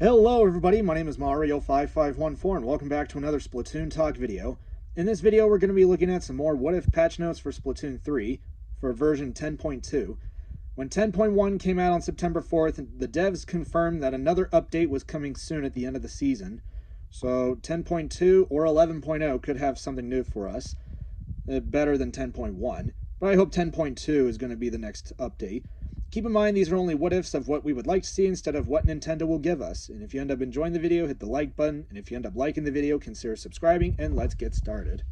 Hello everybody, my name is Mario5514 and welcome back to another Splatoon Talk video. In this video we're going to be looking at some more what-if patch notes for Splatoon 3 for version 10.2. When 10.1 came out on September 4th, the devs confirmed that another update was coming soon at the end of the season. So 10.2 or 11.0 could have something new for us, better than 10.1, but I hope 10.2 is going to be the next update. Keep in mind, these are only what-ifs of what we would like to see instead of what Nintendo will give us. And if you end up enjoying the video, hit the like button. And if you end up liking the video, consider subscribing, and let's get started.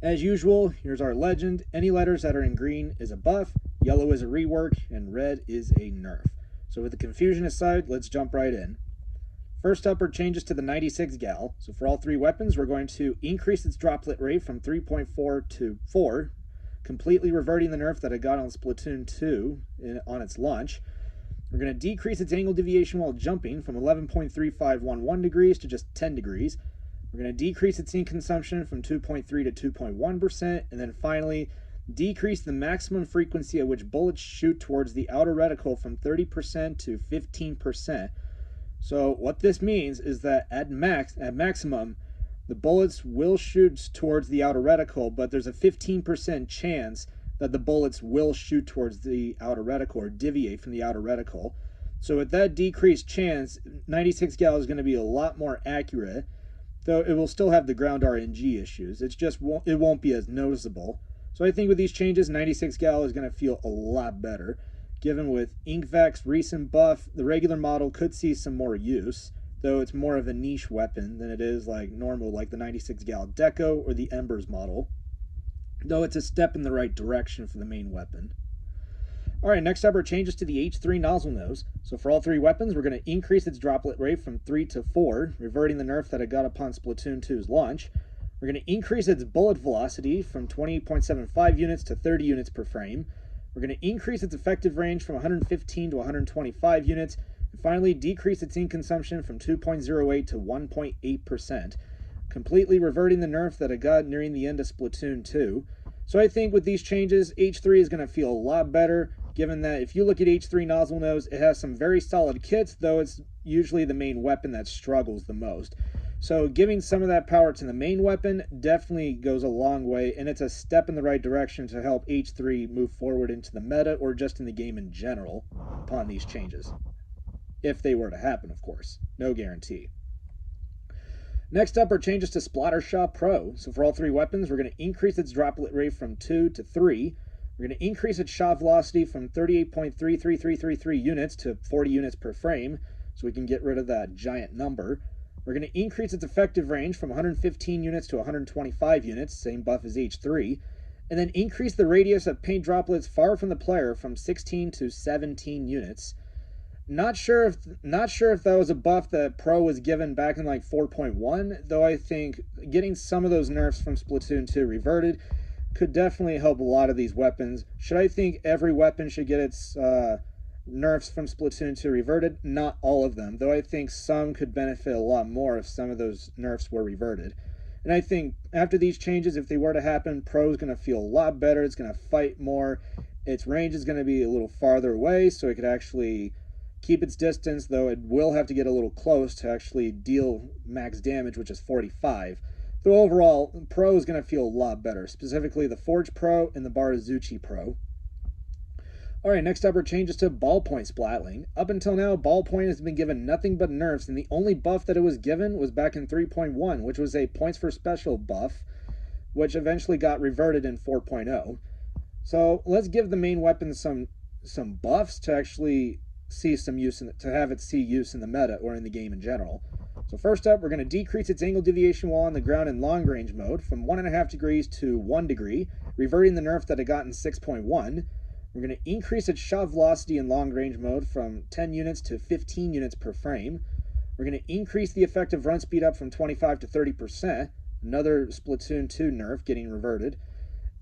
As usual, here's our legend. Any letters that are in green is a buff, yellow is a rework, and red is a nerf. So with the confusion aside, let's jump right in. First up are changes to the 96 gal. So for all three weapons, we're going to increase its droplet rate from 3.4 to 4, completely reverting the nerf that it got on Splatoon 2 on its launch. We're going to decrease its angle deviation while jumping from 11.3511 degrees to just 10 degrees. We're going to decrease its ink consumption from 2.3 to 2.1%, and then finally decrease the maximum frequency at which bullets shoot towards the outer reticle from 30% to 15%. So what this means is that at maximum, the bullets will shoot towards the outer reticle, but there's a 15% chance that the bullets will shoot towards the outer reticle or deviate from the outer reticle. So with that decreased chance, 96 gal is going to be a lot more accurate, though it will still have the ground RNG issues. It won't be as noticeable. So I think with these changes, 96 gal is going to feel a lot better. Given with InkVac's recent buff, the regular model could see some more use, though it's more of a niche weapon than it is like normal, like the 96 gal Deco or the Embers model, though it's a step in the right direction for the main weapon. Alright, next up are changes to the H3 nozzle nose. So for all three weapons, we're going to increase its droplet rate from 3 to 4, reverting the nerf that it got upon Splatoon 2's launch. We're going to increase its bullet velocity from 28.75 units to 30 units per frame. We're going to increase its effective range from 115 to 125 units, and finally decrease its ink consumption from 2.08 to 1.8%, completely reverting the nerf that it got nearing the end of Splatoon 2. So I think with these changes, H3 is going to feel a lot better, given that if you look at H3 nozzle nose, it has some very solid kits, though it's usually the main weapon that struggles the most. So giving some of that power to the main weapon definitely goes a long way, and it's a step in the right direction to help H3 move forward into the meta or just in the game in general upon these changes. If they were to happen, of course. No guarantee. Next up are changes to Splattershot Pro. So for all three weapons, we're going to increase its droplet rate from 2 to 3. We're going to increase its shot velocity from 38.33333 units to 40 units per frame, so we can get rid of that giant number. We're going to increase its effective range from 115 units to 125 units, same buff as H3, and then increase the radius of paint droplets far from the player from 16 to 17 units. Not sure if that was a buff that Pro was given back in like 4.1, though I think getting some of those nerfs from Splatoon 2 reverted could definitely help a lot of these weapons. Should I think every weapon should get its nerfs from Splatoon 2 reverted? Not all of them, though I think some could benefit a lot more if some of those nerfs were reverted. And I think after these changes, if they were to happen, Pro is going to feel a lot better. It's going to fight more. Its range is going to be a little farther away, so it could actually keep its distance, though it will have to get a little close to actually deal max damage, which is 45. Though overall, Pro is going to feel a lot better, specifically the Forge Pro and the Barazuchi Pro. Alright, next up are changes to Ballpoint Splatling. Up until now, Ballpoint has been given nothing but nerfs, and the only buff that it was given was back in 3.1, which was a points for special buff, which eventually got reverted in 4.0. So let's give the main weapon some buffs to actually see some use to have it see use in the meta or in the game in general. So first up, we're going to decrease its angle deviation while on the ground in long range mode from 1.5 degrees to 1 degree, reverting the nerf that it got in 6.1. We're going to increase its shot velocity in long range mode from 10 units to 15 units per frame. We're going to increase the effective run speed up from 25 to 30%, another Splatoon 2 nerf getting reverted,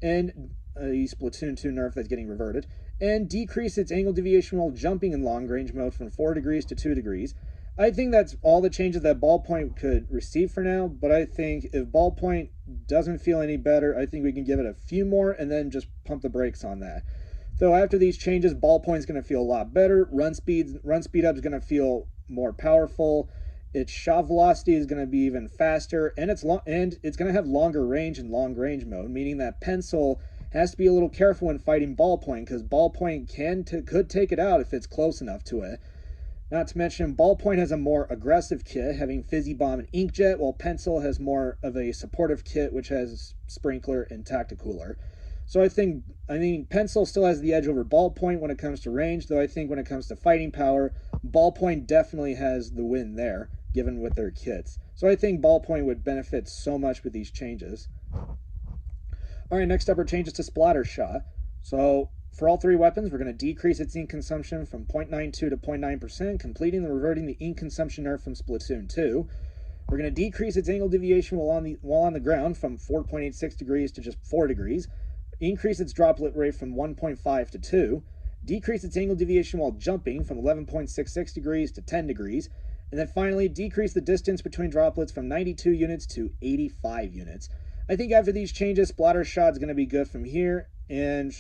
and a Splatoon 2 nerf that's getting reverted, and decrease its angle deviation while jumping in long range mode from 4 degrees to 2 degrees. I think that's all the changes that Ballpoint could receive for now, but I think if Ballpoint doesn't feel any better, I think we can give it a few more and then just pump the brakes on that. Though after these changes, Ballpoint's going to feel a lot better. Run speed up is going to feel more powerful. Its shot velocity is going to be even faster, and it's going to have longer range in long range mode, meaning that Pencil has to be a little careful when fighting Ballpoint, because Ballpoint could take it out if it's close enough to it. Not to mention, Ballpoint has a more aggressive kit, having Fizzy Bomb and Inkjet, while Pencil has more of a supportive kit, which has Sprinkler and Tacticooler. So I mean, Pencil still has the edge over Ballpoint when it comes to range, though I think when it comes to fighting power, Ballpoint definitely has the win there, given with their kits. So I think Ballpoint would benefit so much with these changes. Alright, next up are changes to Splatter Shot. So for all three weapons, we're going to decrease its ink consumption from 0.92 to 0.9%, completing and reverting the ink consumption nerf from Splatoon 2. We're going to decrease its angle deviation while on the ground from 4.86 degrees to just 4 degrees, increase its droplet rate from 1.5 to 2, decrease its angle deviation while jumping from 11.66 degrees to 10 degrees, and then finally decrease the distance between droplets from 92 units to 85 units. I think after these changes, Splatter Shot is going to be good from here, and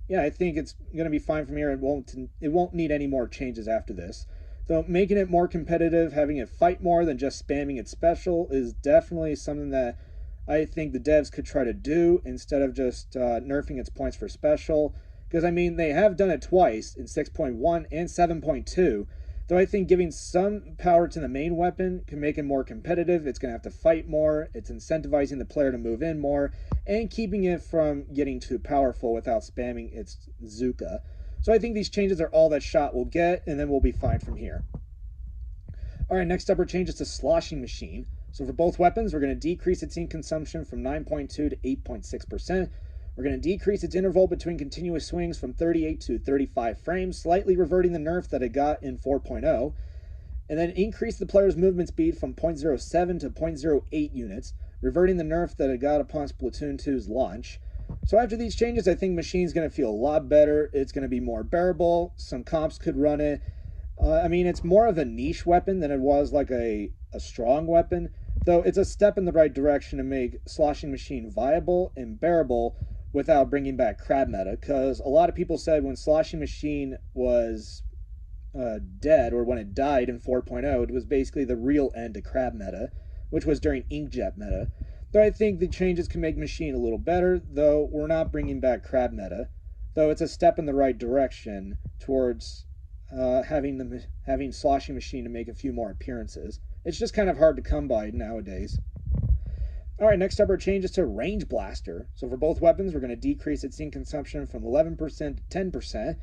yeah, I think it's going to be fine from here. It won't need any more changes after this. Though making it more competitive, having it fight more than just spamming its special is definitely something that I think the devs could try to do instead of just nerfing its points for special. Because, I mean, they have done it twice in 6.1 and 7.2. Though I think giving some power to the main weapon can make it more competitive. It's going to have to fight more. It's incentivizing the player to move in more and keeping it from getting too powerful without spamming its Zuka. So I think these changes are all that Shot will get, and then we'll be fine from here. Alright, next up are changes to Sloshing Machine. So for both weapons, we're going to decrease its ink consumption from 9.2 to 8.6%. We're going to decrease its interval between continuous swings from 38 to 35 frames, slightly reverting the nerf that it got in 4.0, and then increase the player's movement speed from 0.07 to 0.08 units, reverting the nerf that it got upon Splatoon 2's launch. So after these changes, I think Machine's going to feel a lot better. It's going to be more bearable. Some comps could run it. I mean, it's more of a niche weapon than it was like a strong weapon, though it's a step in the right direction to make Sloshing Machine viable and bearable without bringing back crab meta, because a lot of people said when Sloshing Machine was dead, or when it died in 4.0, it was basically the real end to crab meta, which was during Inkjet meta. Though I think the changes can make Machine a little better, though we're not bringing back crab meta, though it's a step in the right direction towards having Sloshing Machine to make a few more appearances. It's just kind of hard to come by nowadays. Alright, next up are changes to Range Blaster. So for both weapons, we're going to decrease its ink consumption from 11% to 10%.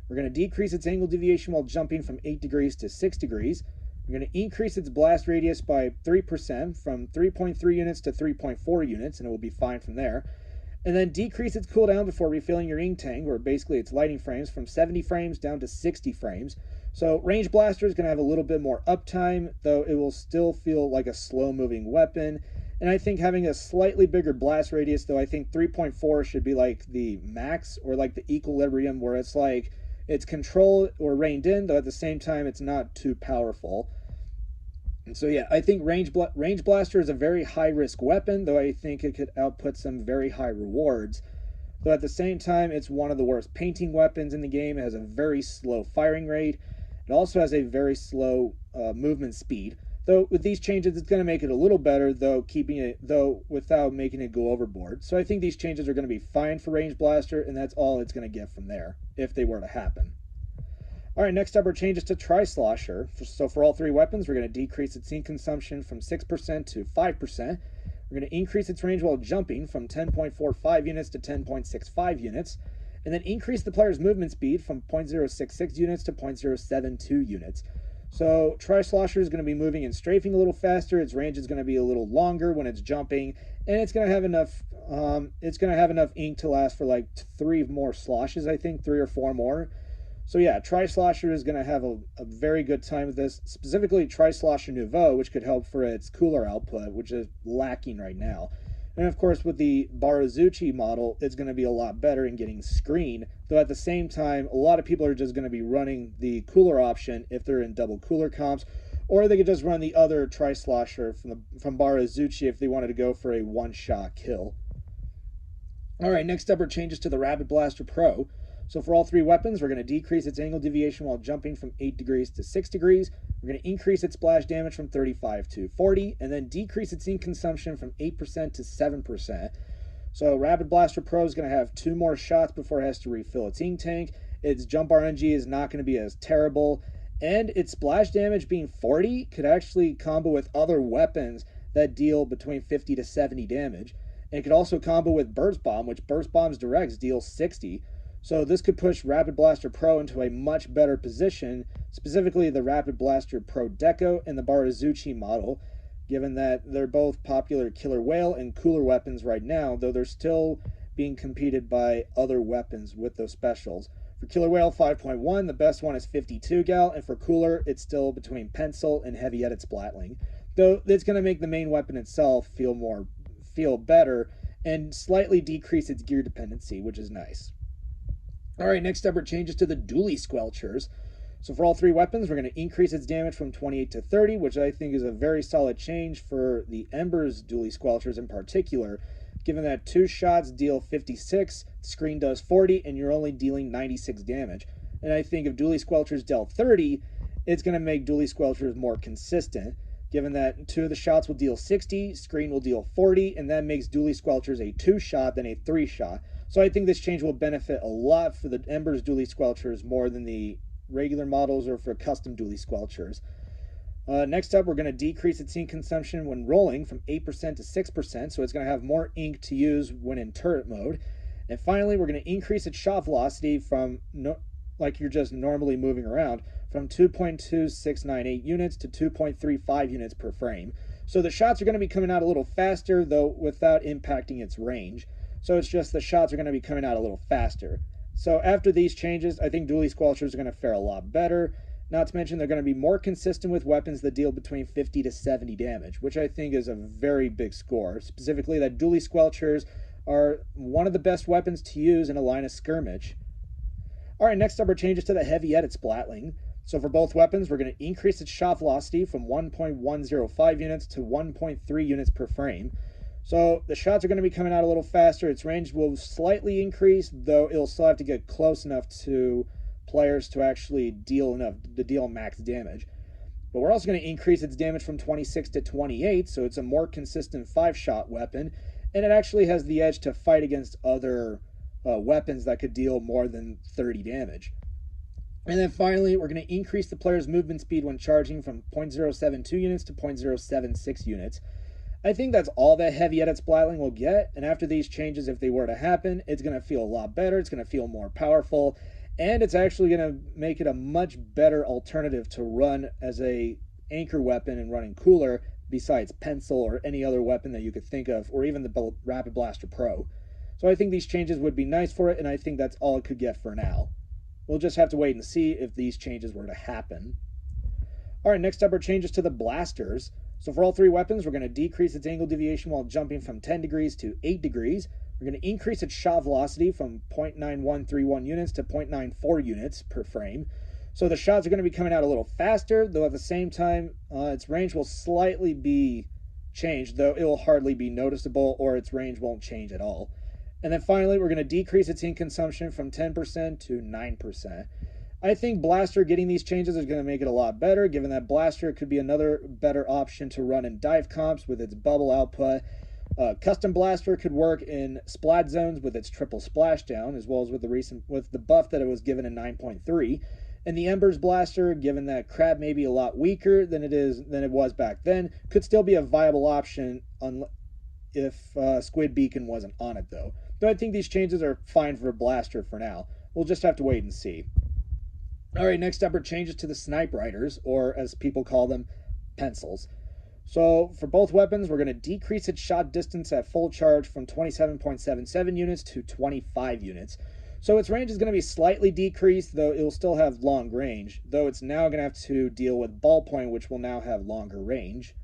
We're going to decrease its angle deviation while jumping from 8 degrees to 6 degrees. We're going to increase its blast radius by 3% from 3.3 units to 3.4 units, and it will be fine from there. And then decrease its cooldown before refilling your ink tank, or basically its lighting frames, from 70 frames down to 60 frames. So Range Blaster is going to have a little bit more uptime, though it will still feel like a slow-moving weapon. And I think having a slightly bigger blast radius, though I think 3.4 should be like the max, or like the equilibrium, where it's like it's controlled or reined in, though at the same time it's not too powerful. And so yeah, I think Range Blaster is a very high-risk weapon, though I think it could output some very high rewards. Though at the same time, it's one of the worst painting weapons in the game. It has a very slow firing rate. It also has a very slow movement speed. Though with these changes, it's going to make it a little better, though without making it go overboard. So I think these changes are going to be fine for Range Blaster, and that's all it's going to get from there, if they were to happen. Alright, next up are changes to Tri-Slosher. So for all three weapons, we're going to decrease its ink consumption from 6% to 5%. We're going to increase its range while jumping from 10.45 units to 10.65 units. And then increase the player's movement speed from 0.066 units to 0.072 units. So Tri-Slosher is going to be moving and strafing a little faster. Its range is going to be a little longer when it's jumping, and it's going to have enough. Ink to last for like 3 more sloshes. I think 3 or 4 more. So yeah, Tri-Slosher is going to have a very good time with this. Specifically, Tri-Slosher Nouveau, which could help for its cooler output, which is lacking right now. And of course, with the Barazuchi model, it's going to be a lot better in getting screen. Though at the same time, a lot of people are just going to be running the cooler option if they're in double cooler comps. Or they could just run the other Tri-Slosher from Barazuchi if they wanted to go for a one-shot kill. Alright, next up are changes to the Rapid Blaster Pro. So for all three weapons, we're going to decrease its angle deviation while jumping from 8 degrees to 6 degrees. We're going to increase its splash damage from 35 to 40, and then decrease its ink consumption from 8% to 7%. So Rapid Blaster Pro is going to have 2 more shots before it has to refill its ink tank. Its jump RNG is not going to be as terrible, and its splash damage being 40 could actually combo with other weapons that deal between 50 to 70 damage. And it could also combo with Burst Bomb, which Burst Bomb's directs deal 60. So this could push Rapid Blaster Pro into a much better position, specifically the Rapid Blaster Pro Deco and the Barazuchi model, given that they're both popular Killer Whale and Cooler weapons right now, though they're still being competed by other weapons with those specials. For Killer Whale 5.1, the best one is 52 gal, and for Cooler, it's still between Pencil and Heavy Edit Splatling. Though it's going to make the main weapon itself feel better and slightly decrease its gear dependency, which is nice. Alright, next up are changes to the Dually Squelchers. So for all 3 weapons, we're going to increase its damage from 28 to 30, which I think is a very solid change for the Ember's Dually Squelchers in particular, given that 2 shots deal 56, screen does 40, and you're only dealing 96 damage. And I think if Dually Squelchers dealt 30, it's going to make Dually Squelchers more consistent, given that 2 of the shots will deal 60, screen will deal 40, and that makes Dually Squelchers a 2-shot than a 3-shot. So I think this change will benefit a lot for the Ember's Dually Squelchers more than the regular models or for custom Dually Squelchers. Next up, we're going to decrease its ink consumption when rolling from 8% to 6%, so it's going to have more ink to use when in turret mode. And finally, we're going to increase its shot velocity from, like you're just normally moving around, from 2.2698 units to 2.35 units per frame. So the shots are going to be coming out a little faster, though without impacting its range. So it's just the shots are going to be coming out a little faster. So after these changes, I think Dually Squelchers are going to fare a lot better. Not to mention they're going to be more consistent with weapons that deal between 50 to 70 damage, which I think is a very big score. Specifically, that Dually Squelchers are one of the best weapons to use in a line of skirmish. Alright, next up are changes to the Heavy Edit Splatling. So for both weapons, we're going to increase its shot velocity from 1.105 units to 1.3 units per frame. So the shots are going to be coming out a little faster. Its range will slightly increase, though it'll still have to get close enough to players to actually deal max damage. But we're also going to increase its damage from 26 to 28, so it's a more consistent 5-shot weapon, and it actually has the edge to fight against other weapons that could deal more than 30 damage. And then finally, we're going to increase the player's movement speed when charging from 0.072 units to 0.076 units. I think that's all that Heavy Edit Splatling will get, and after these changes, if they were to happen, it's going to feel a lot better, it's going to feel more powerful, and it's actually going to make it a much better alternative to run as a anchor weapon and running Cooler besides Pencil or any other weapon that you could think of, or even the Rapid Blaster Pro. So I think these changes would be nice for it, and I think that's all it could get for now. We'll just have to wait and see if these changes were to happen. Alright, next up are changes to the blasters. So for all 3 weapons, we're going to decrease its angle deviation while jumping from 10 degrees to 8 degrees. We're going to increase its shot velocity from 0.9131 units to 0.94 units per frame. So the shots are going to be coming out a little faster, though at the same time, its range will slightly be changed, though it will hardly be noticeable or its range won't change at all. And then finally, we're going to decrease its ink consumption from 10% to 9%. I think Blaster getting these changes is going to make it a lot better, given that Blaster could be another better option to run in dive comps with its bubble output. Custom Blaster could work in splat zones with its triple splashdown, as well as with the buff that it was given in 9.3. And the Ember's Blaster, given that Crab may be a lot weaker than it was back then, could still be a viable option if Squid Beacon wasn't on it, though. Though I think these changes are fine for Blaster for now. We'll just have to wait and see. Alright, next up are changes to the Snipe Riders, or as people call them, pencils. So for both weapons, we're going to decrease its shot distance at full charge from 27.77 units to 25 units. So its range is going to be slightly decreased, though it will still have long range, though it's now going to have to deal with ballpoint, which will now have longer range.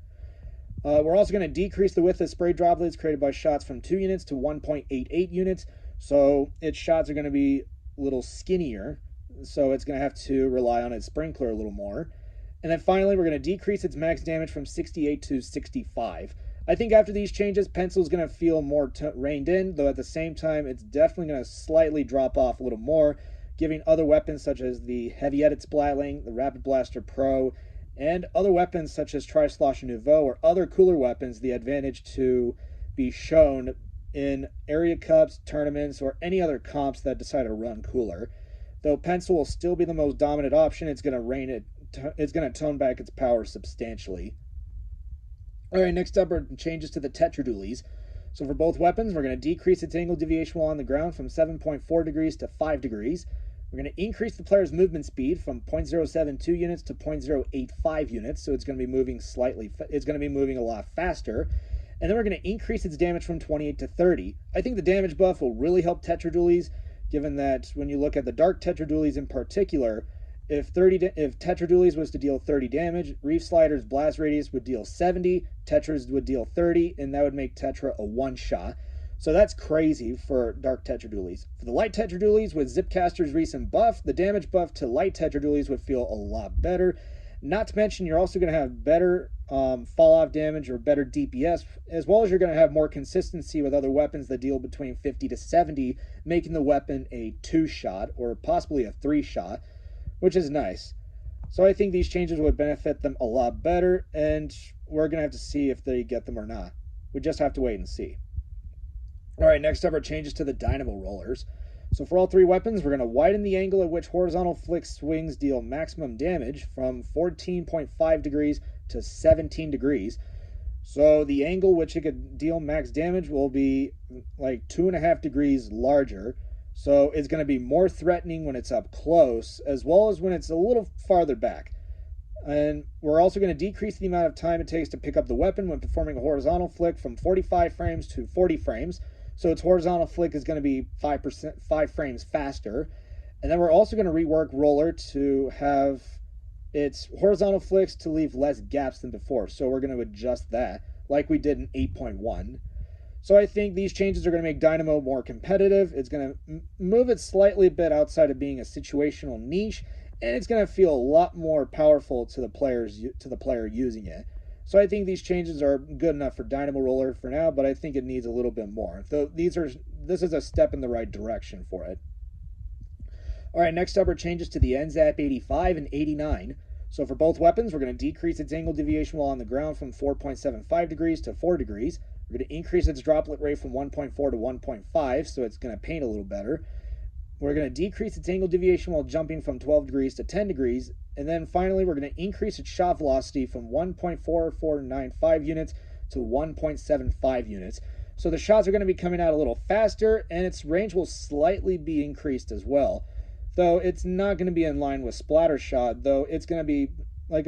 We're also going to decrease the width of spray droplets created by shots from 2 units to 1.88 units, so its shots are going to be a little skinnier, so it's going to have to rely on its sprinkler a little more. And then finally, we're going to decrease its max damage from 68 to 65. I think after these changes, Pencil is going to feel more reined in, though at the same time, it's definitely going to slightly drop off a little more, giving other weapons such as the Heavy Edit Splatling, the Rapid Blaster Pro, and other weapons such as Tri-Slosh and Nouveau or other cooler weapons the advantage to be shown in area cups, tournaments, or any other comps that decide to run cooler. Though Pencil will still be the most dominant option, it's going to tone back its power substantially. Alright, next up are changes to the Tetradualies. So for both weapons, we're going to decrease its angle deviation while on the ground from 7.4 degrees to 5 degrees. We're going to increase the player's movement speed from 0.072 units to 0.085 units, so it's going to be moving a lot faster. And then we're going to increase its damage from 28 to 30. I think the damage buff will really help Tetradualies, given that when you look at the Dark Tetradualies in particular, if Tetradualies was to deal 30 damage, Reef Slider's blast radius would deal 70, Tetra's would deal 30, and that would make Tetra a one-shot. So that's crazy for Dark Tetradualies. For the Light Tetradualies, with Zipcaster's recent buff, the damage buff to Light Tetradualies would feel a lot better. Not to mention, you're also going to have better fall-off damage or better DPS, as well as you're going to have more consistency with other weapons that deal between 50 to 70, making the weapon a 2-shot or possibly a 3-shot, which is nice. So I think these changes would benefit them a lot better, and we're going to have to see if they get them or not. We just have to wait and see. Alright, next up are changes to the Dynamo Rollers. So for all three weapons, we're going to widen the angle at which horizontal flick swings deal maximum damage from 14.5 degrees to 17 degrees. So the angle which it could deal max damage will be like 2.5 degrees larger. So it's going to be more threatening when it's up close, as well as when it's a little farther back. And we're also going to decrease the amount of time it takes to pick up the weapon when performing a horizontal flick from 45 frames to 40 frames. So its horizontal flick is going to be 5 frames faster. And then we're also going to rework Roller to have its horizontal flicks to leave less gaps than before. So we're going to adjust that, like we did in 8.1. So I think these changes are going to make Dynamo more competitive. It's going to move it slightly a bit outside of being a situational niche, and it's going to feel a lot more powerful to the player using it. So I think these changes are good enough for Dynamo Roller for now, but I think it needs a little bit more. Though this is a step in the right direction for it. All right, next up are changes to the NZAP 85 and 89. So for both weapons, we're going to decrease its angle deviation while on the ground from 4.75 degrees to 4 degrees. We're going to increase its droplet rate from 1.4 to 1.5, so it's going to paint a little better. We're going to decrease its angle deviation while jumping from 12 degrees to 10 degrees. And then finally, we're going to increase its shot velocity from 1.4495 units to 1.75 units. So the shots are going to be coming out a little faster, and its range will slightly be increased as well. Though it's not going to be in line with Splatter Shot, though it's going to be like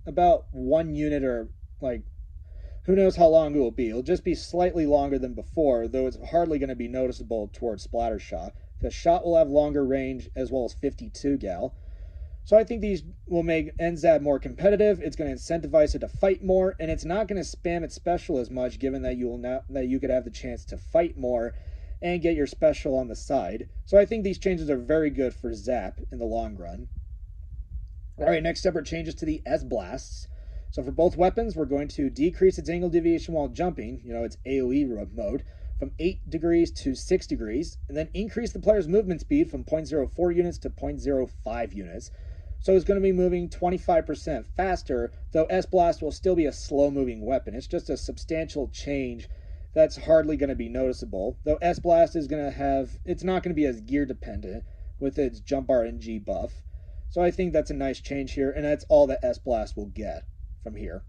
about 1 unit, or like, who knows how long it will be. It'll just be slightly longer than before, though it's hardly going to be noticeable towards Splatter Shot, because Shot will have longer range as well as 52 gal. So I think these will make NZAB more competitive. It's going to incentivize it to fight more, and it's not going to spam its special as much, given that you could have the chance to fight more and get your special on the side. So I think these changes are very good for Zap in the long run. Alright, next up are changes to the S-Blasts. So for both weapons, we're going to decrease its angle deviation while jumping, its AoE mode, from 8 degrees to 6 degrees, and then increase the player's movement speed from 0.04 units to 0.05 units. So it's going to be moving 25% faster, though S-Blast will still be a slow-moving weapon. It's just a substantial change that's hardly going to be noticeable, though S-Blast is going to it's not going to be as gear-dependent with its jump RNG buff. So I think that's a nice change here, and that's all that S-Blast will get from here.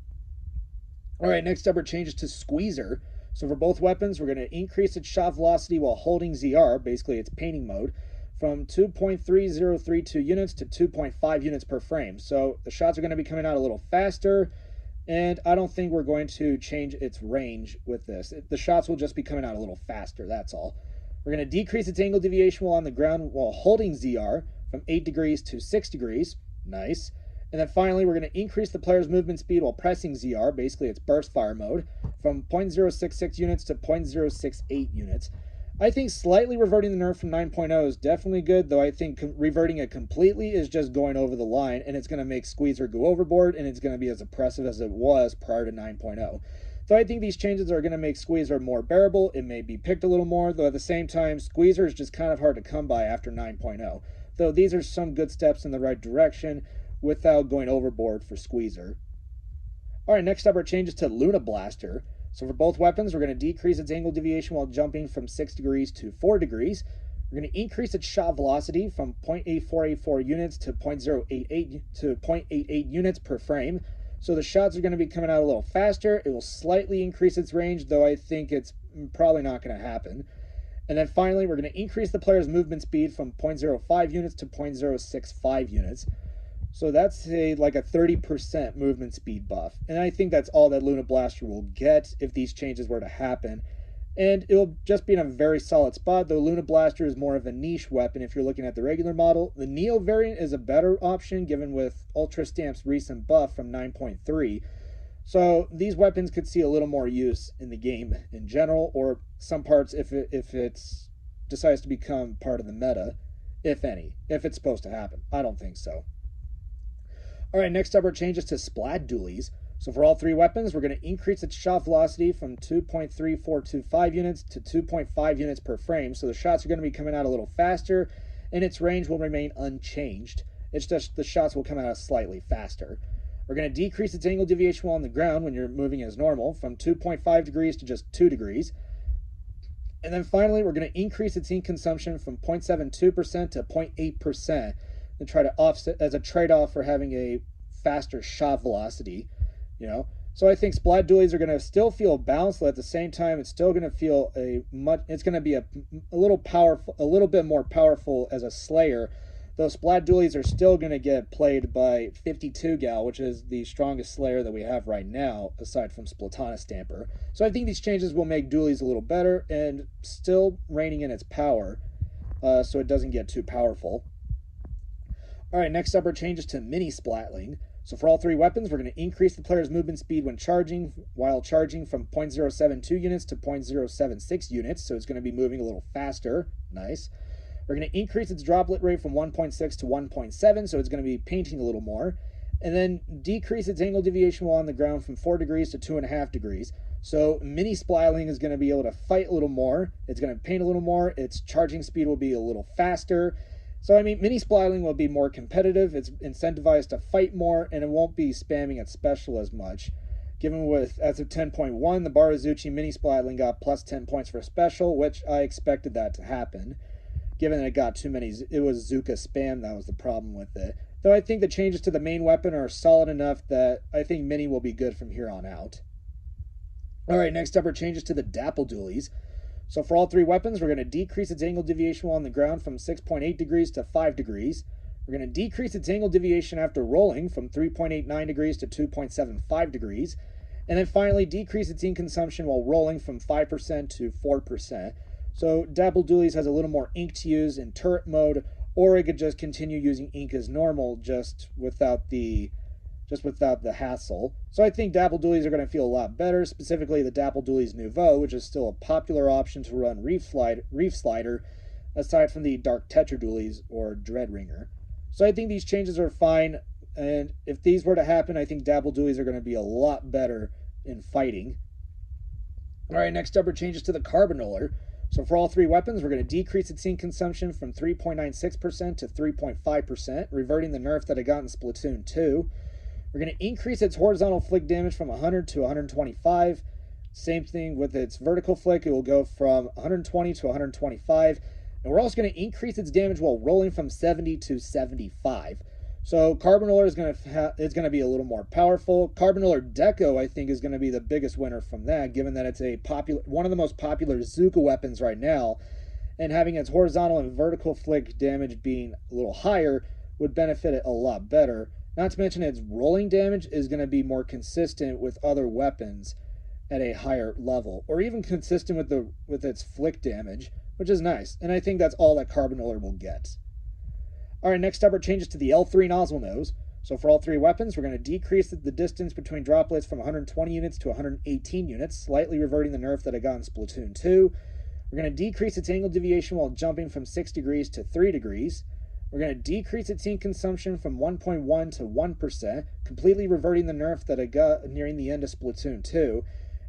Alright, next up are changes to Squeezer. So for both weapons, we're going to increase its shot velocity while holding ZR, basically its painting mode, from 2.3032 units to 2.5 units per frame. So the shots are going to be coming out a little faster, and I don't think we're going to change its range with this. The shots will just be coming out a little faster, that's all. We're going to decrease its angle deviation while on the ground while holding ZR from 8 degrees to 6 degrees. Nice. And then finally, we're going to increase the player's movement speed while pressing ZR, basically its burst fire mode, from 0.066 units to 0.068 units. I think slightly reverting the nerf from 9.0 is definitely good, though I think reverting it completely is just going over the line, and it's going to make Squeezer go overboard, and it's going to be as oppressive as it was prior to 9.0. So I think these changes are going to make Squeezer more bearable. It may be picked a little more, though at the same time, Squeezer is just kind of hard to come by after 9.0. Though these are some good steps in the right direction. without going overboard for Squeezer. Alright, next up are changes to Luna Blaster. So for both weapons, we're going to decrease its angle deviation while jumping from 6 degrees to 4 degrees. We're going to increase its shot velocity from 0.8484 units to 0.88 units per frame. So the shots are going to be coming out a little faster. It will slightly increase its range, though I think it's probably not going to happen. And then finally, we're going to increase the player's movement speed from 0.05 units to 0.065 units. So that's like a 30% movement speed buff. And I think that's all that Luna Blaster will get if these changes were to happen. And it'll just be in a very solid spot, though Luna Blaster is more of a niche weapon if you're looking at the regular model. The Neo variant is a better option given with Ultra Stamp's recent buff from 9.3. So these weapons could see a little more use in the game in general, or some parts if it decides to become part of the meta, if any, if it's supposed to happen. I don't think so. Alright, next up are changes to Splat Dualies. So for all three weapons, we're going to increase its shot velocity from 2.3425 units to 2.5 units per frame. So the shots are going to be coming out a little faster, and its range will remain unchanged. It's just the shots will come out slightly faster. We're going to decrease its angle deviation while on the ground when you're moving as normal from 2.5 degrees to just 2 degrees. And then finally, we're going to increase its ink consumption from 0.72% to 0.8%. And try to offset as a trade-off for having a faster shot velocity, So I think Splat Dualies are going to still feel balanced, but at the same time, it's still going to feel it's going to be a little powerful, a little bit more powerful as a Slayer. Though Splat Dualies are still going to get played by 52 Gal, which is the strongest Slayer that we have right now, aside from Splatana Stamper. So I think these changes will make Dualies a little better and still reining in its power, so it doesn't get too powerful. Alright, next up are changes to Mini Splatling. So for all three weapons, we're going to increase the player's movement speed while charging from 0.072 units to 0.076 units, so it's going to be moving a little faster. Nice. We're going to increase its droplet rate from 1.6 to 1.7, so it's going to be painting a little more. And then decrease its angle deviation while on the ground from 4 degrees to 2.5 degrees. So Mini Splatling is going to be able to fight a little more. It's going to paint a little more. Its charging speed will be a little faster. So, I mean, Mini Splatling will be more competitive, it's incentivized to fight more, and it won't be spamming its special as much. Given with, as of 10.1, the Barazuchi Mini Splatling got plus 10 points for special, which I expected that to happen. Given that it got too many, it was Zuka spam, that was the problem with it. Though I think the changes to the main weapon are solid enough that I think Mini will be good from here on out. Alright, next up are changes to the Dapple Dualies. So for all three weapons, we're going to decrease its angle deviation while on the ground from 6.8 degrees to 5 degrees. We're going to decrease its angle deviation after rolling from 3.89 degrees to 2.75 degrees. And then finally, decrease its ink consumption while rolling from 5% to 4%. So Dapple Dualies has a little more ink to use in turret mode, or it could just continue using ink as normal, just without the hassle. So I think Dapple Dualies are going to feel a lot better, specifically the Dapple Dualies Nouveau, which is still a popular option to run Reef Slider, aside from the Dark Tetra Dualies or Dreadringer. So I think these changes are fine, and if these were to happen, I think Dapple Dualies are going to be a lot better in fighting. Alright, next up are changes to the Carbanolar. So for all three weapons, we're going to decrease its ink consumption from 3.96% to 3.5%, reverting the nerf that it got in Splatoon 2. We're going to increase its horizontal flick damage from 100 to 125. Same thing with its vertical flick. It will go from 120 to 125. And we're also going to increase its damage while rolling from 70 to 75. So Carbanolar is going to be a little more powerful. Carbanolar Deco, I think, is going to be the biggest winner from that, given that it's one of the most popular Zuka weapons right now. And having its horizontal and vertical flick damage being a little higher would benefit it a lot better. Not to mention its rolling damage is going to be more consistent with other weapons at a higher level, or even consistent with its flick damage, which is nice, and I think that's all that Carbanolar will get. Alright, next up are changes to the L3 nozzle nose. So for all three weapons, we're going to decrease the distance between droplets from 120 units to 118 units, slightly reverting the nerf that I got in Splatoon 2. We're going to decrease its angle deviation while jumping from 6 degrees to 3 degrees. We're going to decrease its ink consumption from 1.1 to 1%, completely reverting the nerf that I got nearing the end of Splatoon 2.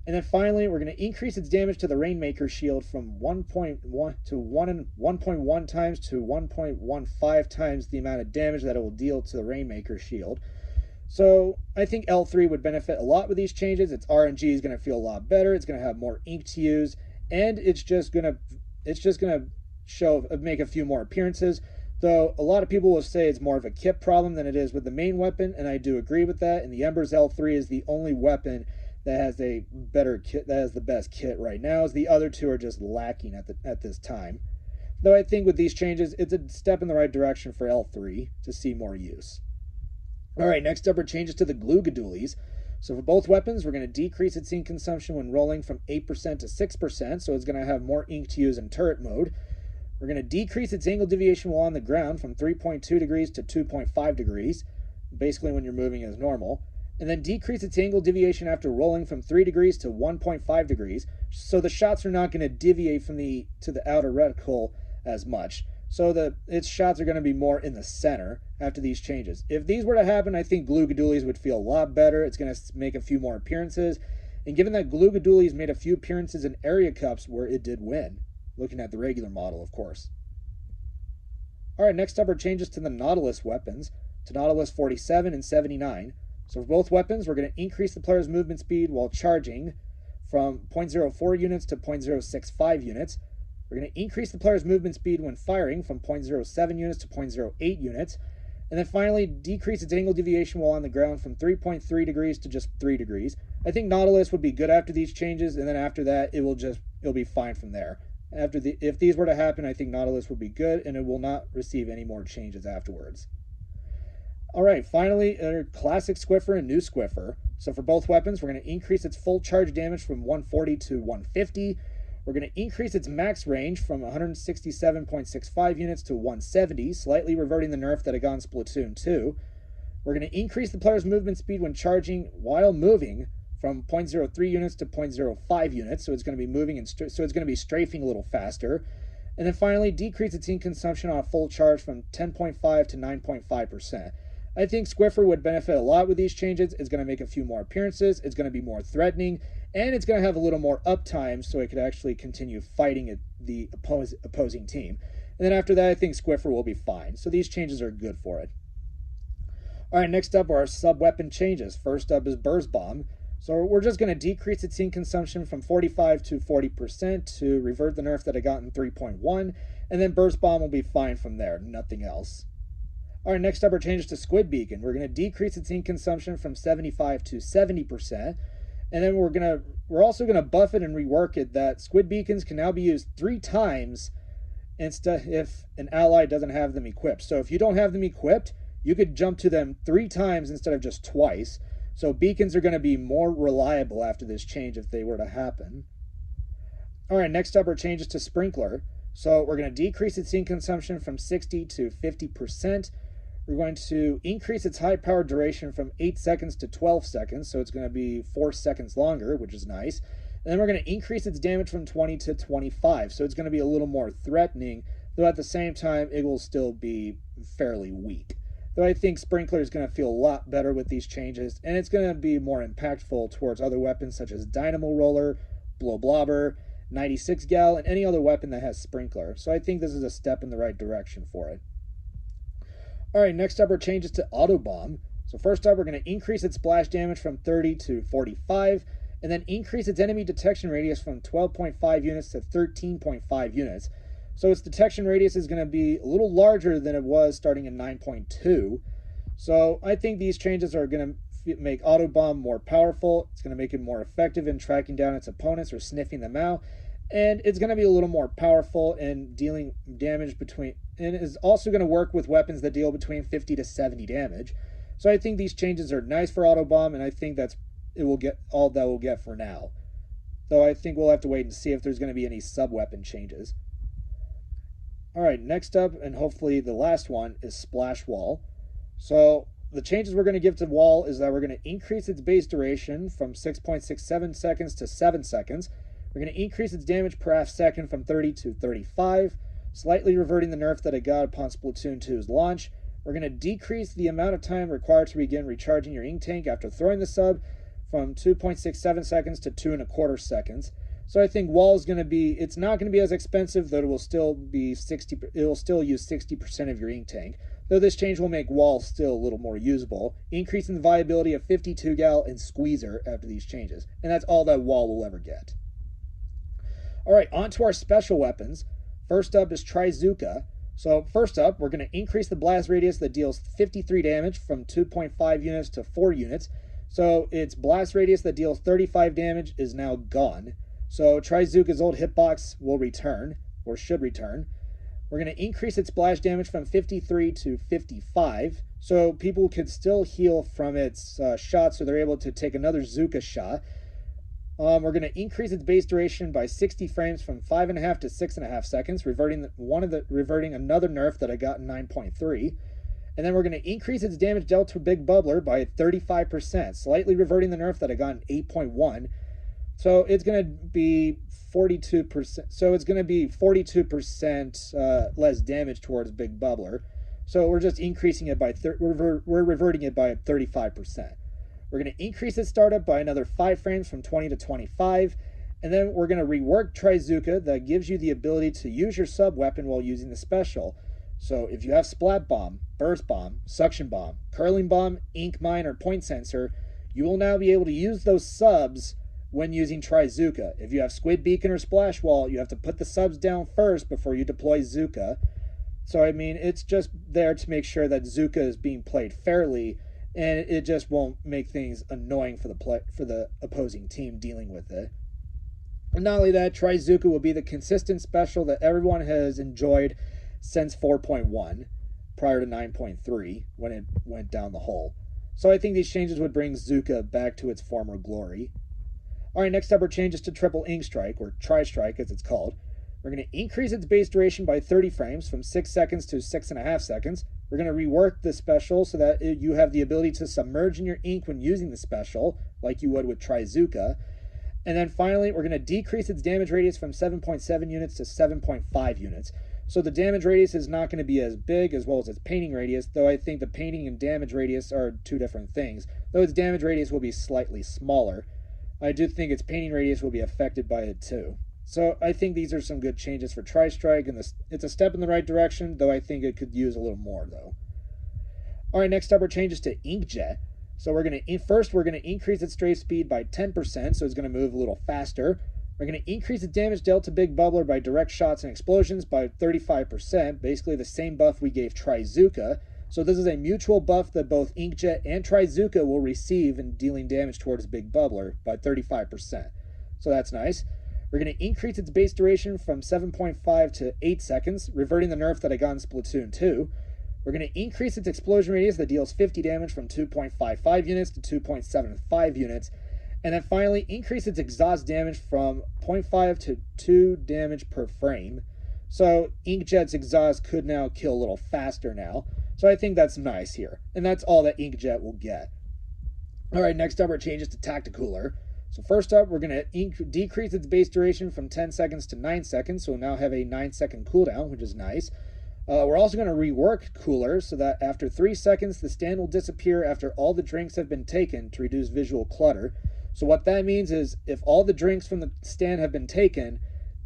And then finally, we're going to increase its damage to the Rainmaker shield from 1.1 to 1.1 times to 1.15 times the amount of damage that it will deal to the Rainmaker shield. So I think L3 would benefit a lot with these changes. Its RNG is going to feel a lot better. It's going to have more ink to use, and it's just going to make a few more appearances. Though a lot of people will say it's more of a kit problem than it is with the main weapon, and I do agree with that. And the Ember's L3 is the only weapon that has a better kit, that has the best kit right now, as the other two are just lacking at this time. Though I think with these changes, it's a step in the right direction for L3 to see more use. Alright, next up are changes to the Gloogadoolies. So for both weapons, we're going to decrease its ink consumption when rolling from 8% to 6%, so it's going to have more ink to use in turret mode. We're going to decrease its angle deviation while on the ground from 3.2 degrees to 2.5 degrees, basically when you're moving as normal. And then decrease its angle deviation after rolling from 3 degrees to 1.5 degrees, so the shots are not going to deviate from to the outer reticle as much. So its shots are going to be more in the center after these changes. If these were to happen, I think Gloogadoolies would feel a lot better. It's going to make a few more appearances. And given that Gloogadoolies made a few appearances in area cups where it did win, looking at the regular model, of course. Alright, next up are changes to the Nautilus weapons, to Nautilus 47 and 79. So for both weapons, we're going to increase the player's movement speed while charging from 0.04 units to 0.065 units. We're going to increase the player's movement speed when firing from 0.07 units to 0.08 units. And then finally, decrease its angle deviation while on the ground from 3.3 degrees to just 3 degrees. I think Nautilus would be good after these changes, and then after that, it'll be fine from there. If these were to happen, I think Nautilus would be good, and it will not receive any more changes afterwards. Alright, finally, Classic Squiffer and New Squiffer. So for both weapons, we're going to increase its full charge damage from 140 to 150. We're going to increase its max range from 167.65 units to 170, slightly reverting the nerf that it got in Splatoon 2. We're going to increase the player's movement speed when charging while moving from 0.03 units to 0.05 units, so it's going to be moving and so it's going to be strafing a little faster. And then finally, decrease its ink consumption on a full charge from 10.5 to 9.5%. I think Squiffer would benefit a lot with these changes. It's going to make a few more appearances, it's going to be more threatening, and it's going to have a little more uptime so it could actually continue fighting the opposing team. And then after that, I think Squiffer will be fine. So these changes are good for it. Alright, next up are our sub-weapon changes. First up is Burst Bomb. So we're just going to decrease its ink consumption from 45 to 40% to revert the nerf that it got in 3.1, and then Burst Bomb will be fine from there, nothing else. Alright, next up are changes to Squid Beacon. We're going to decrease its ink consumption from 75 to 70%, and then we're also going to buff it and rework it that Squid Beacons can now be used 3 times instead if an ally doesn't have them equipped. So if you don't have them equipped, you could jump to them 3 times instead of just twice. So beacons are going to be more reliable after this change if they were to happen. Alright, next up are changes to Sprinkler. So we're going to decrease its ink consumption from 60 to 50%. We're going to increase its high power duration from 8 seconds to 12 seconds, so it's going to be 4 seconds longer, which is nice. And then we're going to increase its damage from 20 to 25, so it's going to be a little more threatening, though at the same time it will still be fairly weak. Though I think Sprinkler is going to feel a lot better with these changes, and it's going to be more impactful towards other weapons such as Dynamo Roller, Blow Blobber, 96 Gal, and any other weapon that has Sprinkler. So I think this is a step in the right direction for it. Alright, next up are changes to Auto Bomb. So first up, we're going to increase its splash damage from 30 to 45, and then increase its enemy detection radius from 12.5 units to 13.5 units. So its detection radius is going to be a little larger than it was starting in 9.2. So I think these changes are going to make Auto Bomb more powerful. It's going to make it more effective in tracking down its opponents or sniffing them out. And it's going to be a little more powerful in dealing damage and is also going to work with weapons that deal between 50 to 70 damage. So I think these changes are nice for Auto Bomb, and I think it will get all that we'll get for now. Though I think we'll have to wait and see if there's going to be any sub-weapon changes. Alright, next up, and hopefully the last one, is Splash Wall. So the changes we're going to give to Wall is that we're going to increase its base duration from 6.67 seconds to 7 seconds. We're going to increase its damage per half second from 30 to 35, slightly reverting the nerf that it got upon Splatoon 2's launch. We're going to decrease the amount of time required to begin recharging your ink tank after throwing the sub from 2.67 seconds to 2.25 seconds. So I think wall is going to be, it's not going to be as expensive, though it will still be 60, it will still use 60% of your ink tank. Though this change will make wall still a little more usable, increasing the viability of 52 gal and squeezer after these changes. And that's all that wall will ever get. Alright, on to our special weapons. First up is Trizooka. So first up, we're going to increase the blast radius that deals 53 damage from 2.5 units to 4 units. So its blast radius that deals 35 damage is now gone. So Trizooka's old hitbox will return, or should return. We're going to increase its splash damage from 53 to 55. So people could still heal from its shot, so they're able to take another Zooka shot. We're going to increase its base duration by 60 frames from 5.5 to 6.5 seconds, reverting another nerf that I got in 9.3. And then we're going to increase its damage dealt to Big Bubbler by 35%, slightly reverting the nerf that I got in 8.1. So it's going to be 42%. So it's going to be 42% less damage towards Big Bubbler. So we're just increasing it by we're reverting it by 35%. We're going to increase its startup by another 5 frames from 20 to 25. And then we're going to rework Trizooka that gives you the ability to use your sub weapon while using the special. So if you have Splat Bomb, Burst Bomb, Suction Bomb, Curling Bomb, Ink Mine, or Point Sensor, you will now be able to use those subs when using Trizooka. If you have Squid Beacon or Splash Wall, you have to put the subs down first before you deploy Zooka. So I mean, it's just there to make sure that Zooka is being played fairly, and it just won't make things annoying for the opposing team dealing with it. And not only that, Trizooka will be the consistent special that everyone has enjoyed since 4.1, prior to 9.3, when it went down the hole. So I think these changes would bring Zooka back to its former glory. Alright, next up are changes to Triple Ink Strike, or Tri-Strike as it's called. We're going to increase its base duration by 30 frames, from 6 seconds to 6.5 seconds. We're going to rework the special so that you have the ability to submerge in your ink when using the special, like you would with Trizooka. And then finally, we're going to decrease its damage radius from 7.7 units to 7.5 units. So the damage radius is not going to be as big as well as its painting radius, though I think the painting and damage radius are two different things, though its damage radius will be slightly smaller. I do think its painting radius will be affected by it too. So I think these are some good changes for Tri-Strike, and it's a step in the right direction, though I think it could use a little more though. Alright, next up are changes to Inkjet. So we're going to increase its strafe speed by 10%, so it's going to move a little faster. We're going to increase its damage dealt to Big Bubbler by direct shots and explosions by 35%, basically the same buff we gave Trizooka. So this is a mutual buff that both Inkjet and Trizooka will receive in dealing damage towards Big Bubbler by 35%. So that's nice. We're going to increase its base duration from 7.5 to 8 seconds, reverting the nerf that I got in Splatoon 2. We're going to increase its explosion radius that deals 50 damage from 2.55 units to 2.75 units. And then finally, increase its exhaust damage from 0.5 to 2 damage per frame. So Inkjet's exhaust could now kill a little faster now. So I think that's nice here. And that's all that Inkjet will get. Alright, next up are changes to Tacticooler. So first up, we're going to decrease its base duration from 10 seconds to 9 seconds. So we'll now have a 9-second cooldown, which is nice. We're also going to rework Cooler so that after 3 seconds, the stand will disappear after all the drinks have been taken to reduce visual clutter. So what that means is if all the drinks from the stand have been taken,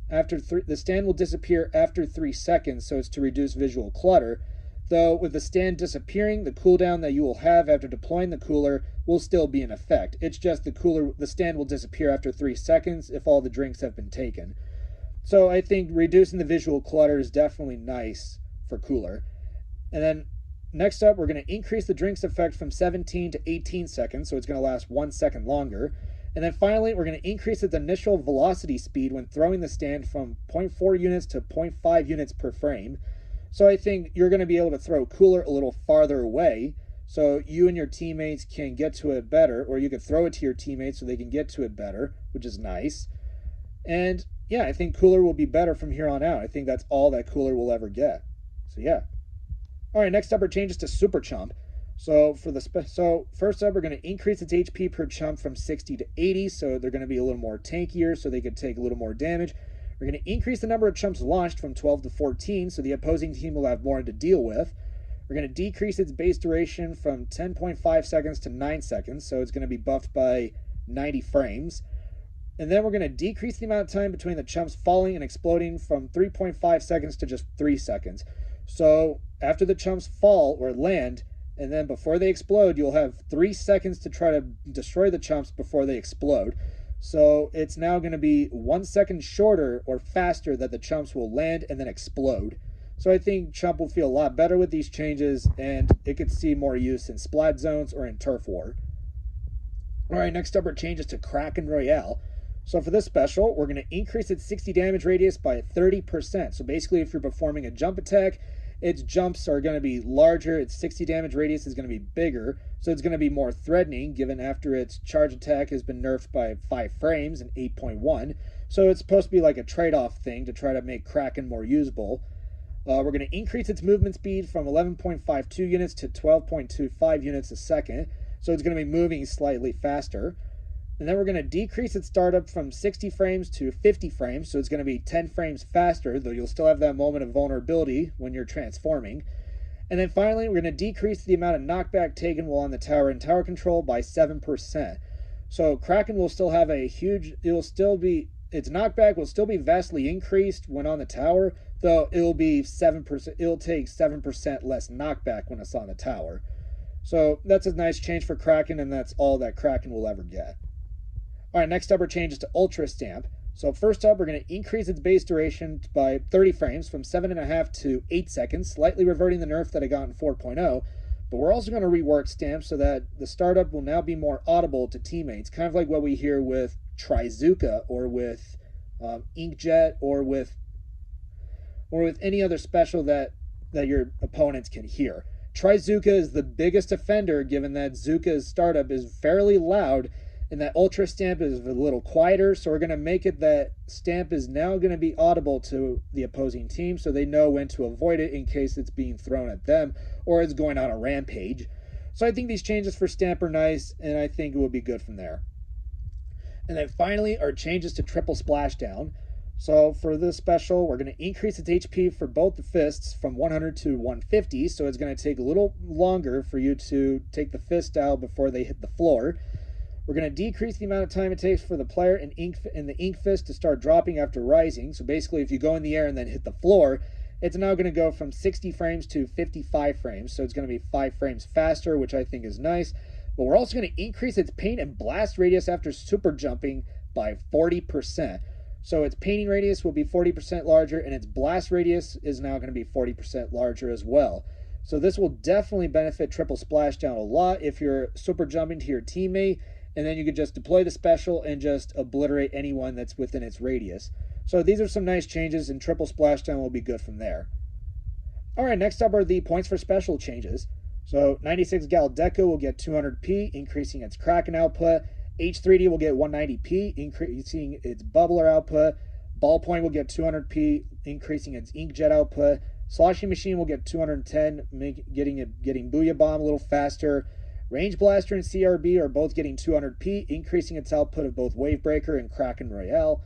the stand will disappear after 3 seconds, so it's to reduce visual clutter. Though with the stand disappearing, the cooldown that you will have after deploying the cooler will still be in effect. It's just the stand will disappear after 3 seconds if all the drinks have been taken. So I think reducing the visual clutter is definitely nice for Cooler. And then next up, we're going to increase the drinks effect from 17 to 18 seconds, so it's going to last 1 second longer. And then finally, we're going to increase its initial velocity speed when throwing the stand from 0.4 units to 0.5 units per frame. So I think you're going to be able to throw Cooler a little farther away, so you and your teammates can get to it better, or you could throw it to your teammates so they can get to it better, which is nice. And yeah, I think Cooler will be better from here on out. I think that's all that Cooler will ever get. So yeah. Alright, next up are changes to Super Chump. So first up, we're going to increase its HP per chump from 60 to 80, so they're going to be a little more tankier, so they could take a little more damage. We're going to increase the number of chumps launched from 12 to 14, so the opposing team will have more to deal with. We're going to decrease its base duration from 10.5 seconds to 9 seconds, so it's going to be buffed by 90 frames. And then we're going to decrease the amount of time between the chumps falling and exploding from 3.5 seconds to just 3 seconds. So after the chumps fall or land, and then before they explode, you'll have 3 seconds to try to destroy the chumps before they explode. So it's now going to be 1 second shorter or faster that the chumps will land and then explode. So I think Chump will feel a lot better with these changes, and it could see more use in Splat Zones or in Turf War. Alright, next up are changes to Kraken Royale. So for this special, we're going to increase its 60 damage radius by 30%. So basically, if you're performing a jump attack, its jumps are going to be larger, its 60 damage radius is going to be bigger, so it's going to be more threatening, given after its charge attack has been nerfed by 5 frames in 8.1. So it's supposed to be like a trade-off thing to try to make Kraken more usable. We're going to increase its movement speed from 11.52 units to 12.25 units a second, so it's going to be moving slightly faster. And then we're going to decrease its startup from 60 frames to 50 frames, so it's going to be 10 frames faster, though you'll still have that moment of vulnerability when you're transforming. And then finally, we're going to decrease the amount of knockback taken while on the tower and tower control by 7%. So Kraken will still have its knockback will still be vastly increased when on the tower, though it'll be 7%, it'll take 7% less knockback when it's on the tower. So that's a nice change for Kraken, and that's all that Kraken will ever get. Alright, next up are changes to Ultra Stamp. So first up, we're going to increase its base duration by 30 frames from 7.5 to 8 seconds, slightly reverting the nerf that I got in 4.0. But we're also going to rework Stamp so that the startup will now be more audible to teammates, kind of like what we hear with Trizuka or with Inkjet or with any other special that your opponents can hear. Trizuka is the biggest offender, given that Zuka's startup is fairly loud and that Ultra Stamp is a little quieter, so we're going to make it that Stamp is now going to be audible to the opposing team, so they know when to avoid it in case it's being thrown at them or it's going on a rampage. So I think these changes for Stamp are nice, and I think it will be good from there. And then finally, our changes to Triple Splashdown. So for this special, we're going to increase its HP for both the fists from 100 to 150, so it's going to take a little longer for you to take the fist out before they hit the floor. We're going to decrease the amount of time it takes for the player in the Ink Fist to start dropping after rising. So basically, if you go in the air and then hit the floor, it's now going to go from 60 frames to 55 frames. So it's going to be 5 frames faster, which I think is nice. But we're also going to increase its paint and blast radius after super jumping by 40%. So its painting radius will be 40% larger, and its blast radius is now going to be 40% larger as well. So this will definitely benefit Triple Splashdown a lot if you're super jumping to your teammate, and then you could just deploy the special and just obliterate anyone that's within its radius. So these are some nice changes, and Triple Splashdown will be good from there. Alright, next up are the points for special changes. So 96 Gal Deco will get 200p, increasing its Kraken output. H3D will get 190p, increasing its Bubbler output. Ballpoint will get 200p, increasing its Inkjet output. Sloshing Machine will get 210, getting Booyah Bomb a little faster. Range Blaster and CRB are both getting 200p, increasing its output of both Wavebreaker and Kraken Royale.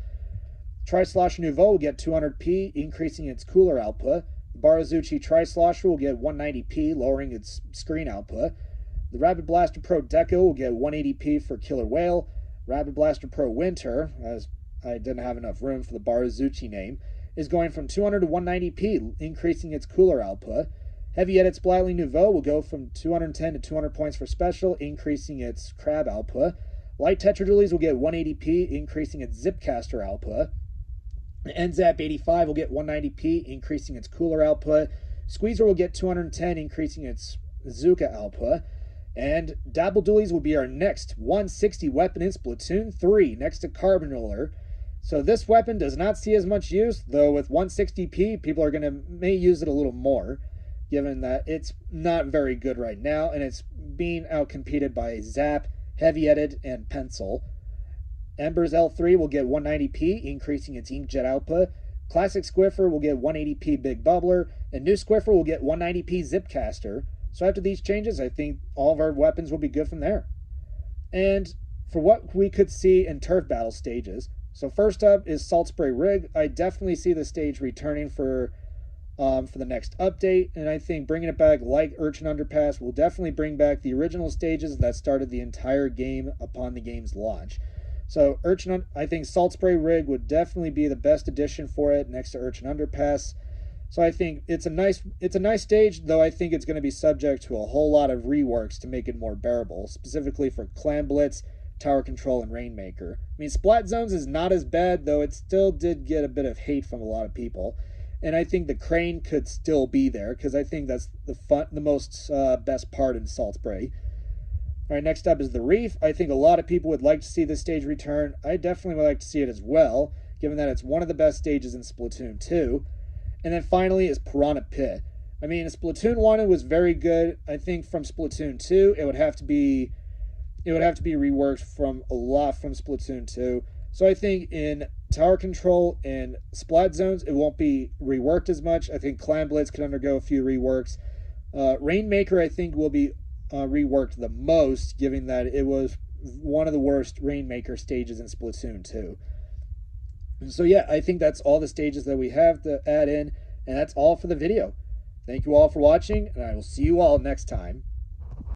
Tri-Slosh Nouveau will get 200p, increasing its cooler output. The Barazuchi Tri-Slosher will get 190p, lowering its screen output. The Rapid Blaster Pro Deco will get 180p for Killer Whale. Rapid Blaster Pro Winter, as I didn't have enough room for the Barazuchi name, is going from 200 to 190p, increasing its cooler output. Heavy Edit Splatling Nouveau will go from 210 to 200 points for special, increasing its crab output. Light Tetradualies will get 180p, increasing its Zipcaster output. NZAP 85 will get 190p, increasing its cooler output. Squeezer will get 210, increasing its Zuka output. And Dabble Dualies will be our next 160 weapon in Splatoon 3, next to Carbon Roller. So this weapon does not see as much use, though with 160p, people may use it a little more, given that it's not very good right now, and it's being outcompeted by Zap, Heavy Edit, and Pencil. Ember's L3 will get 190p, increasing its Inkjet output. Classic Squiffer will get 180p Big Bubbler, and New Squiffer will get 190p Zipcaster. So after these changes, I think all of our weapons will be good from there. And for what we could see in turf battle stages, so first up is Salt Spray Rig. I definitely see the stage returning for for the next update. And I think bringing it back like Urchin Underpass will definitely bring back the original stages that started the entire game upon the game's launch. So I think Salt Spray Rig would definitely be the best addition for it next to Urchin Underpass. So I think it's a nice stage, though I think it's going to be subject to a whole lot of reworks to make it more bearable, specifically for Clam Blitz, Tower Control, and Rainmaker. I mean, Splat Zones is not as bad, though it still did get a bit of hate from a lot of people. And I think the crane could still be there, because I think that's the most best part in Salt Spray. All right, next up is the Reef. I think a lot of people would like to see this stage return. I definitely would like to see it as well, given that it's one of the best stages in Splatoon 2. And then finally is Piranha Pit. I mean, Splatoon 1 was very good. I think from Splatoon 2, it would have to be reworked from a lot from Splatoon 2. So I think in Tower Control and Splat Zones, it won't be reworked as much. I think Clam Blitz could undergo a few reworks. Rainmaker, I think, will be reworked the most, given that it was one of the worst Rainmaker stages in Splatoon 2. So yeah, I think that's all the stages that we have to add in, and that's all for the video. Thank you all for watching, and I will see you all next time.